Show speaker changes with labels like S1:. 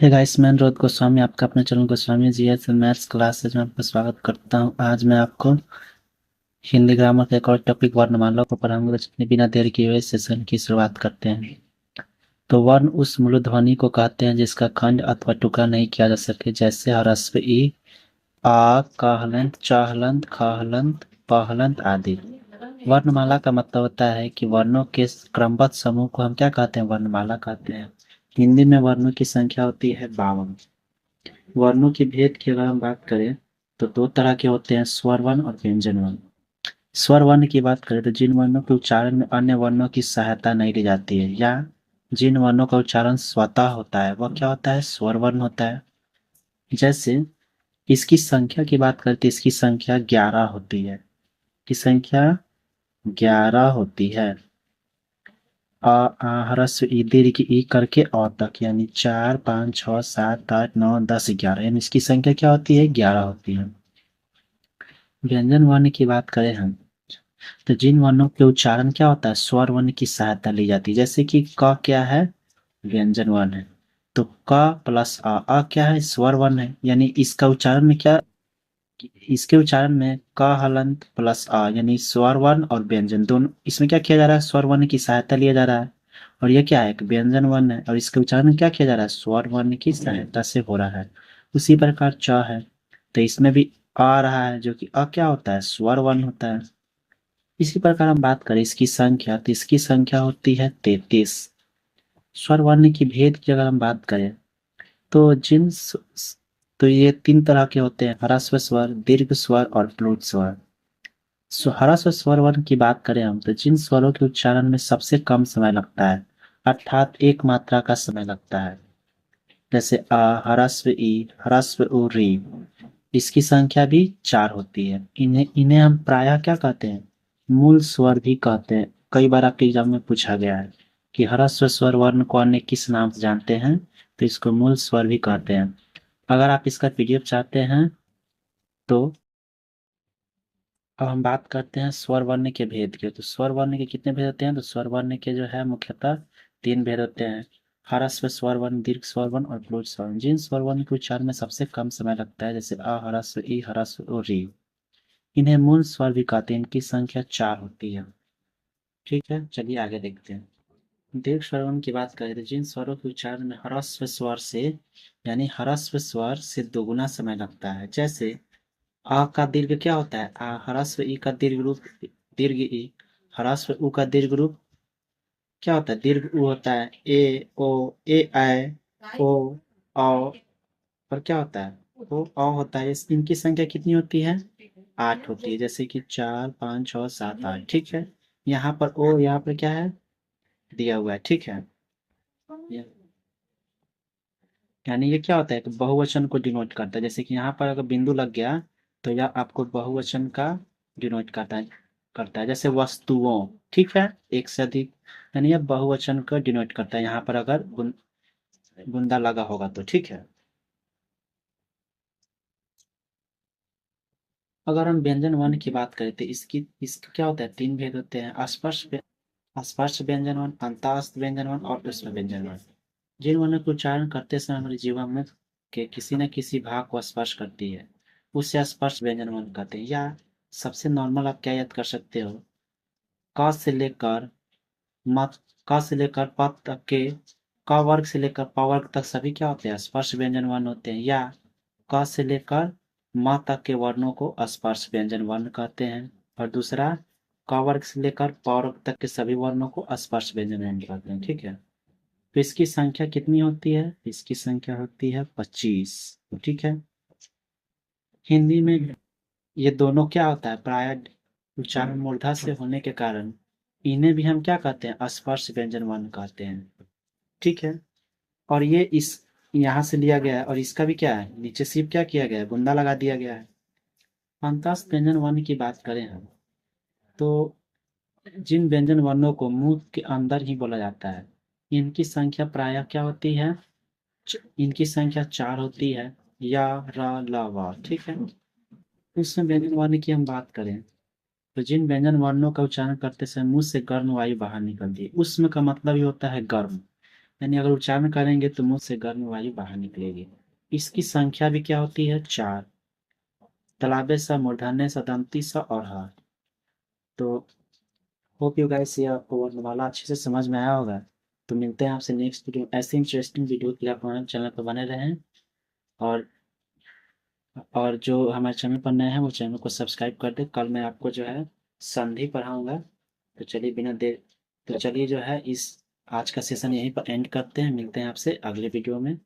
S1: Hey guys, मैं अनुरोध गोस्वामी आपका अपने channel Goswami G S maths classes में आपका स्वागत करता हूं। आज मैं आपको हिंदी ग्रामर का एक और टॉपिक वर्णमाला को पढ़ाऊंगा। तो चलिए बिना देर किए हुए सेशन की शुरुआत करते हैं। तो वर्ण उस मूलध्वनि को कहते हैं जिसका खंड अथवा टुकड़ा नहीं किया जा सके, जैसे ह्रस्व ई, आ, काहलंत, चाहलंत, खाहलंत, पाहलंत आदि। वर्णमाला का मतलब होता है कि वर्णों के क्रमबद्ध समूह को हम क्या कहते हैं? वर्णमाला कहते हैं। हिंदी में वर्णों की संख्या होती है 52। वर्णों के भेद की अगर हम बात करें तो दो तरह के होते हैं, स्वर वर्ण और व्यंजन वर्ण। स्वर वर्ण की बात करें तो जिन वर्णों के उच्चारण में अन्य वर्णों की सहायता नहीं ली जाती है या जिन वर्णों का उच्चारण स्वतः होता है वह क्या होता है? स्वर वर्ण होता है। जैसे इसकी संख्या की बात करते इसकी संख्या 11 होती है। की संख्या 11 होती है। अ आ ह्रस्व ई दीर्घ ई करके और तक, यानी 4 5 6 7 8 9 10 11, यानी इसकी संख्या क्या होती है? 11 होती है। व्यंजन वर्ण की बात करें हम तो जिन वर्णों के उच्चारण क्या होता है? स्वर वर्ण की सहायता ली जाती है। जैसे कि क क्या है? व्यंजन वर्ण है। तो क प्लस अ क्या है? स्वर वर्ण है। यानी इसका उच्चारण में क्या, इसके उच्चारण में क हलंत प्लस अ, यानी स्वर वर्ण और व्यंजन दोनों, इसमें क्या किया जा रहा है? स्वर वर्ण की सहायता लिया जा रहा है। और ये क्या है? एक व्यंजन वर्ण है और इसके उच्चारण में क्या किया जा रहा है? स्वर वर्ण की सहायता से हो रहा है। उसी प्रकार च है तो इसमें भी आ रहा है, जो कि अ क्या होता है? स्वर वर्ण होता है। इसी प्रकार हम बात करें इसकी संख्या तो इसकी संख्या होती है 33। स्वर वर्ण की भेद की अगर हम बात करें तो तो ये तीन तरह के होते हैं, ह्रस्व स्वर, दीर्घ स्वर और प्लुत स्वर। ह्रस्व स्वर वर्ण की बात करें हम तो जिन स्वरों के उच्चारण में सबसे कम समय लगता है, अर्थात एक मात्रा का समय लगता है। जैसे आ, ह्रस्व ई, ह्रस्व उ, री। इसकी संख्या भी 4 होती है। इन्हें इन्हें हम प्रायः क्या कहते हैं? मूल स्वर भी कहते हैं। कई बार आपके एग्जाम में पूछा गया है कि ह्रस्व स्वर वर्ण को अन्य किस नाम से जानते हैं, तो इसको मूल स्वर भी कहते हैं। अगर आप इसका पीडीएफ चाहते हैं तो अब हम बात करते हैं स्वर वर्ण के भेद के। तो स्वर वर्ण के कितने भेद होते हैं? तो स्वर वर्ण के जो है मुख्यतः 3 भेद होते हैं, ह्रस्व स्वर वर्ण, दीर्घ स्वर वर्ण और प्लुत स्वर वर्ण। जिन स्वर वर्ण के उच्चारण में सबसे कम समय लगता है, जैसे अ, ह्रस्व ई, ह्रस्व और री, इन्हें मूल स्वर भी कहते हैं। इनकी संख्या 4 होती है। ठीक है, चलिए आगे देखते हैं। दीर्घ स्वर वर्ण की बात करें तो जिन स्वरों के उच्चारण में ह्रस्व स्वर से, यानी ह्रस्व स्वर से दोगुना समय लगता है। जैसे आ का दीर्घ क्या होता है? आ। ह्रस्व ई का दीर्घ रूप दीर्घ ई। ह्रस्व उ का दीर्घ रूप क्या होता है? दीर्घ उ होता है। ए ओ, ए ऐ ओ, औ। और क्या होता है? ओ औ होता है। इनकी संख्या कितनी होती है? 8 होती है। जैसे कि 4 5 6 7 8। ठीक है, यहाँ पर ओ, यहाँ पर क्या है दिया हुआ है। ठीक है, यानी ये क्या होता है? कि बहुवचन को डिनोट करता है। जैसे कि यहाँ पर अगर बिंदु लग गया तो यह आपको बहुवचन का डिनोट करता है जैसे वस्तुओं। ठीक है, एक से अधिक, यानी यह बहुवचन का डिनोट करता है यहाँ पर अगर बुंदा लगा होगा तो। ठीक है, अगर हम व्यंजन वर्ण की बात करें तो इसका क्या होता है? 3 भेद होते हैं, स्पर्श व्यंजन वर्ण, अंतःस्थ व्यंजन वर्ण और उष्म व्यंजन वर्ण। जिन वर्णों का उच्चारण करते समय हमारे जीवा में के किसी न किसी भाग को स्पर्श करती है, उसे स्पर्श व्यंजन वर्ण कहते हैं। या सबसे नॉर्मल आप क्या याद कर सकते हो? क से लेकर म, क से लेकर प तक के, क वर्ग से लेकर प वर्ग तक सभी क्या होते हैं? स्पर्श व्यंजन वर्ण होते हैं। या क से लेकर म तक के वर्णों को स्पर्श व्यंजन वर्ण कहते हैं। और दूसरा, क वर्ग से लेकर प वर्ग तक के सभी वर्णों को स्पर्श व्यंजन वर्ण कहते हैं। ठीक है, तो इसकी संख्या कितनी होती है? इसकी संख्या होती है 25। ठीक है, हिंदी में ये दोनों क्या होता है? प्राय उच्चारण मूर्धा से होने के कारण इन्हें भी हम क्या कहते हैं? स्पर्श व्यंजन वर्ण कहते हैं। ठीक है, और ये इस यहाँ से लिया गया है और इसका भी क्या है? नीचे सिर्फ क्या किया गया है? बुंदा लगा दिया गया है। अंतःस्थ व्यंजन वर्ण की बात करें हम तो जिन व्यंजन वर्णों को मुंह के अंदर ही बोला जाता है, इनकी संख्या प्रायः क्या होती है? इनकी संख्या 4 होती है। या, र, ल, व। ठीक है, उसमें व्यंजन वर्ण की हम बात करें तो जिन व्यंजन वर्णों का उच्चारण करते समय मुंह से गर्म वायु बाहर निकलती है, उष्म का मतलब ही होता है गर्म। यानी अगर उच्चारण करेंगे तो मुंह से गर्म वायु बाहर निकलेगी। इसकी संख्या भी क्या होती है? 4। तालव्य स, मूर्धन्य स, दंती स और ह। तो होप यू गाइस ये आपको वर्णमाला अच्छे से समझ में आया होगा। तो मिलते हैं आपसे नेक्स्ट वीडियो। ऐसे इंटरेस्टिंग वीडियो के लिए आप हमारे चैनल पर बने रहें। और जो हमारे चैनल पर नए हैं वो चैनल को सब्सक्राइब कर दें। कल मैं आपको जो है संधि पढ़ाऊंगा। तो चलिए बिना देर तो चलिए जो है इस आज का सेशन यहीं पर एंड करते हैं। मिलते हैं आपसे अगले वीडियो में।